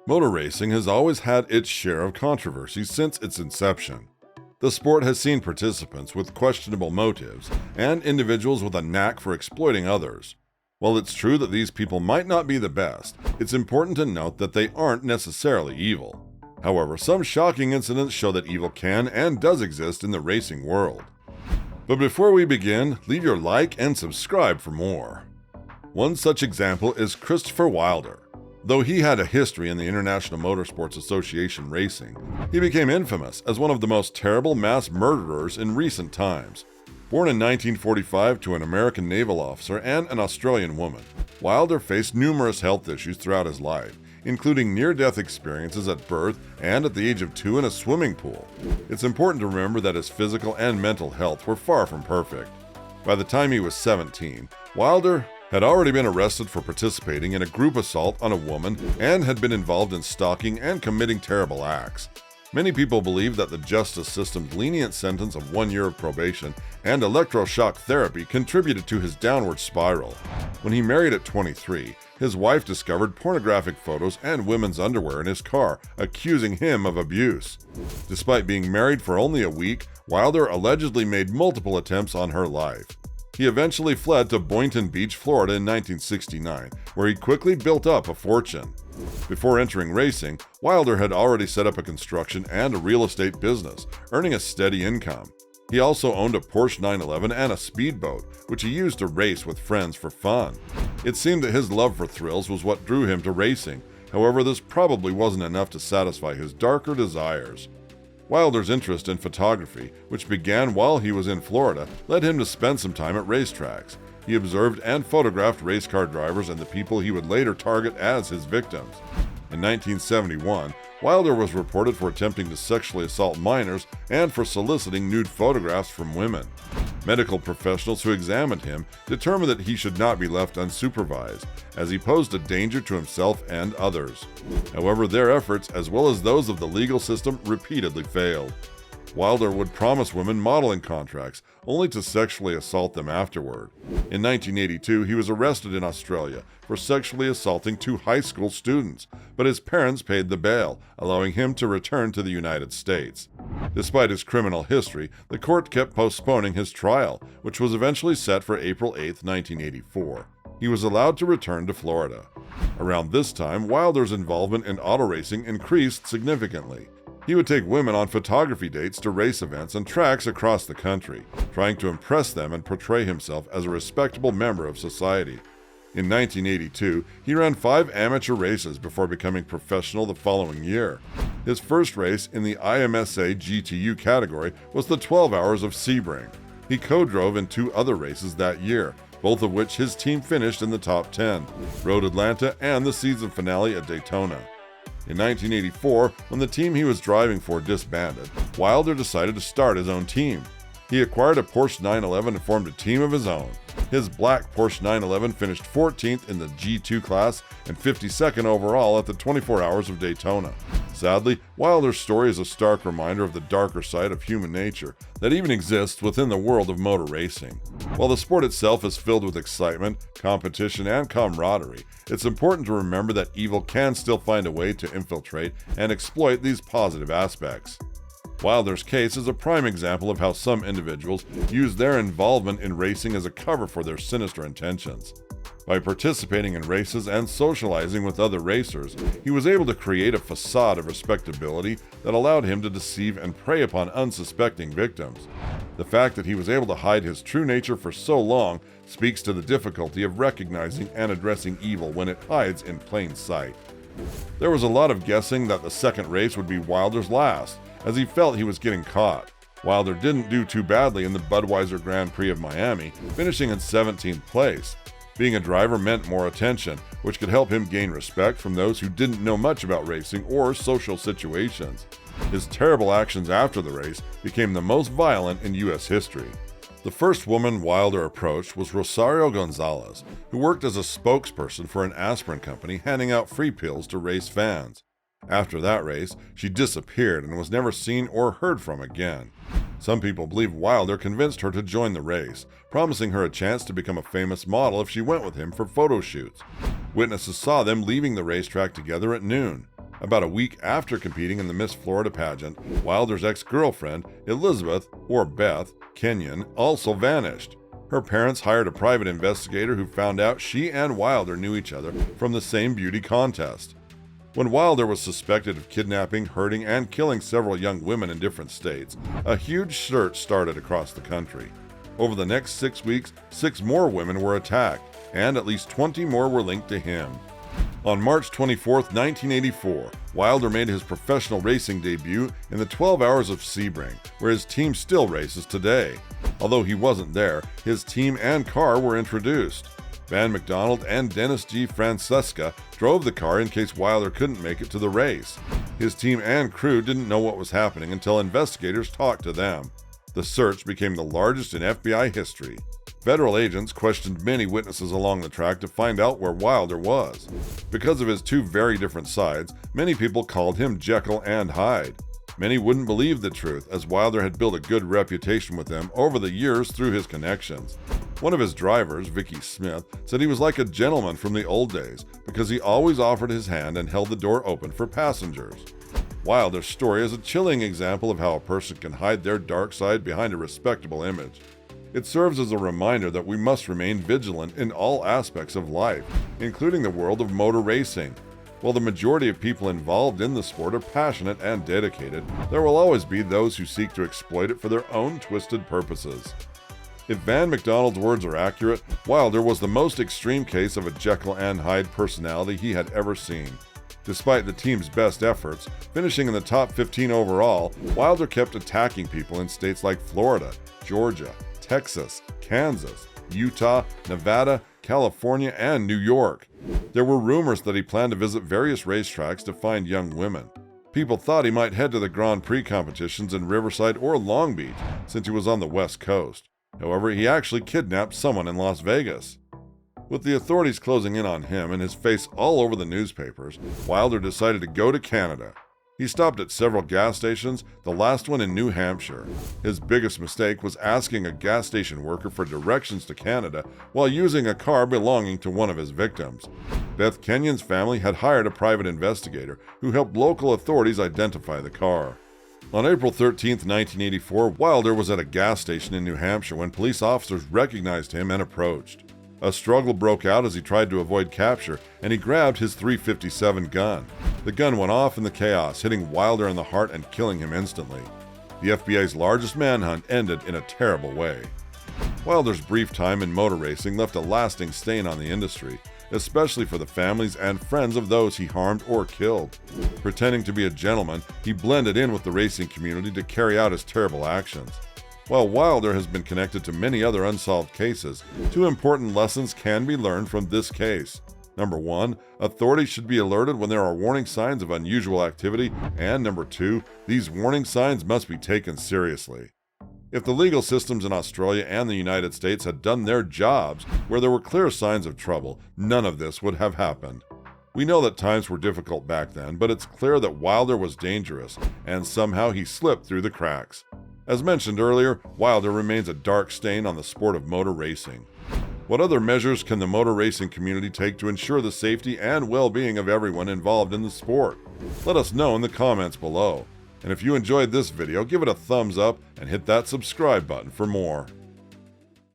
Motor racing has always had its share of controversy since its inception. The sport has seen participants with questionable motives and individuals with a knack for exploiting others. While it's true that these people might not be the best, it's important to note that they aren't necessarily evil. However, some shocking incidents show that evil can and does exist in the racing world. But before we begin, leave your like and subscribe for more. One such example is Christopher Wilder. Though he had a history in the International Motorsports Association racing, he became infamous as one of the most terrible mass murderers in recent times. Born in 1945 to an American naval officer and an Australian woman, Wilder faced numerous health issues throughout his life, including near-death experiences at birth and at the age of 2 in a swimming pool. It's important to remember that his physical and mental health were far from perfect. By the time he was 17, Wilder had already been arrested for participating in a group assault on a woman and had been involved in stalking and committing terrible acts. Many people believe that the justice system's lenient sentence of 1 year of probation and electroshock therapy contributed to his downward spiral. When he married at 23, his wife discovered pornographic photos and women's underwear in his car, accusing him of abuse. Despite being married for only a week, Wilder allegedly made multiple attempts on her life. He eventually fled to Boynton Beach, Florida in 1969, where he quickly built up a fortune. Before entering racing, Wilder had already set up a construction and a real estate business, earning a steady income. He also owned a Porsche 911 and a speedboat, which he used to race with friends for fun. It seemed that his love for thrills was what drew him to racing. However, this probably wasn't enough to satisfy his darker desires. Wilder's interest in photography, which began while he was in Florida, led him to spend some time at racetracks. He observed and photographed race car drivers and the people he would later target as his victims. In 1971, Wilder was reported for attempting to sexually assault minors and for soliciting nude photographs from women. Medical professionals who examined him determined that he should not be left unsupervised, as he posed a danger to himself and others. However, their efforts, as well as those of the legal system, repeatedly failed. Wilder would promise women modeling contracts, only to sexually assault them afterward. In 1982, he was arrested in Australia for sexually assaulting 2 high school students, but his parents paid the bail, allowing him to return to the United States. Despite his criminal history, the court kept postponing his trial, which was eventually set for April 8, 1984. He was allowed to return to Florida. Around this time, Wilder's involvement in auto racing increased significantly. He would take women on photography dates to race events and tracks across the country, trying to impress them and portray himself as a respectable member of society. In 1982, he ran 5 amateur races before becoming professional the following year. His first race in the IMSA GTU category was the 12 Hours of Sebring. He co-drove in 2 other races that year, both of which his team finished in the top 10, Road Atlanta and the season finale at Daytona. In 1984, when the team he was driving for disbanded, Wilder decided to start his own team. He acquired a Porsche 911 and formed a team of his own. His black Porsche 911 finished 14th in the G2 class and 52nd overall at the 24 Hours of Daytona. Sadly, Wilder's story is a stark reminder of the darker side of human nature that even exists within the world of motor racing. While the sport itself is filled with excitement, competition, and camaraderie, it's important to remember that evil can still find a way to infiltrate and exploit these positive aspects. Wilder's case is a prime example of how some individuals use their involvement in racing as a cover for their sinister intentions. By participating in races and socializing with other racers, he was able to create a facade of respectability that allowed him to deceive and prey upon unsuspecting victims. The fact that he was able to hide his true nature for so long speaks to the difficulty of recognizing and addressing evil when it hides in plain sight. There was a lot of guessing that the second race would be Wilder's last, as he felt he was getting caught. Wilder didn't do too badly in the Budweiser Grand Prix of Miami, finishing in 17th place. Being a driver meant more attention, which could help him gain respect from those who didn't know much about racing or social situations. His terrible actions after the race became the most violent in U.S. history. The first woman Wilder approached was Rosario Gonzalez, who worked as a spokesperson for an aspirin company handing out free pills to race fans. After that race, she disappeared and was never seen or heard from again. Some people believe Wilder convinced her to join the race, promising her a chance to become a famous model if she went with him for photo shoots. Witnesses saw them leaving the racetrack together at noon. About a week after competing in the Miss Florida pageant, Wilder's ex-girlfriend, Elizabeth, or Beth, Kenyon, also vanished. Her parents hired a private investigator who found out she and Wilder knew each other from the same beauty contest. When Wilder was suspected of kidnapping, hurting, and killing several young women in different states, a huge search started across the country. Over the next 6 weeks, 6 more women were attacked, and at least 20 more were linked to him. On March 24, 1984, Wilder made his professional racing debut in the 12 Hours of Sebring, where his team still races today. Although he wasn't there, his team and car were introduced. Van McDonald and Dennis G. Francesca drove the car in case Wilder couldn't make it to the race. His team and crew didn't know what was happening until investigators talked to them. The search became the largest in FBI history. Federal agents questioned many witnesses along the track to find out where Wilder was. Because of his 2 very different sides, many people called him Jekyll and Hyde. Many wouldn't believe the truth, as Wilder had built a good reputation with them over the years through his connections. One of his drivers, Vicky Smith, said he was like a gentleman from the old days because he always offered his hand and held the door open for passengers. Wilder's story is a chilling example of how a person can hide their dark side behind a respectable image. It serves as a reminder that we must remain vigilant in all aspects of life, including the world of motor racing. While the majority of people involved in the sport are passionate and dedicated, there will always be those who seek to exploit it for their own twisted purposes. If Van McDonald's words are accurate, Wilder was the most extreme case of a Jekyll and Hyde personality he had ever seen. Despite the team's best efforts, finishing in the top 15 overall, Wilder kept attacking people in states like Florida, Georgia, Texas, Kansas, Utah, Nevada, California, and New York. There were rumors that he planned to visit various racetracks to find young women. People thought he might head to the Grand Prix competitions in Riverside or Long Beach, since he was on the West Coast. However, he actually kidnapped someone in Las Vegas. With the authorities closing in on him and his face all over the newspapers, Wilder decided to go to Canada. He stopped at several gas stations, the last one in New Hampshire. His biggest mistake was asking a gas station worker for directions to Canada while using a car belonging to one of his victims. Beth Kenyon's family had hired a private investigator who helped local authorities identify the car. On April 13, 1984, Wilder was at a gas station in New Hampshire when police officers recognized him and approached. A struggle broke out as he tried to avoid capture, and he grabbed his .357 gun. The gun went off in the chaos, hitting Wilder in the heart and killing him instantly. The FBI's largest manhunt ended in a terrible way. Wilder's brief time in motor racing left a lasting stain on the industry, especially for the families and friends of those he harmed or killed. Pretending to be a gentleman, he blended in with the racing community to carry out his terrible actions. While Wilder has been connected to many other unsolved cases, 2 important lessons can be learned from this case. Number 1, authorities should be alerted when there are warning signs of unusual activity, and number 2, these warning signs must be taken seriously. If the legal systems in Australia and the United States had done their jobs where there were clear signs of trouble, none of this would have happened. We know that times were difficult back then, but it's clear that Wilder was dangerous, and somehow he slipped through the cracks. As mentioned earlier, Wilder remains a dark stain on the sport of motor racing. What other measures can the motor racing community take to ensure the safety and well-being of everyone involved in the sport? Let us know in the comments below. And if you enjoyed this video, give it a thumbs up and hit that subscribe button for more.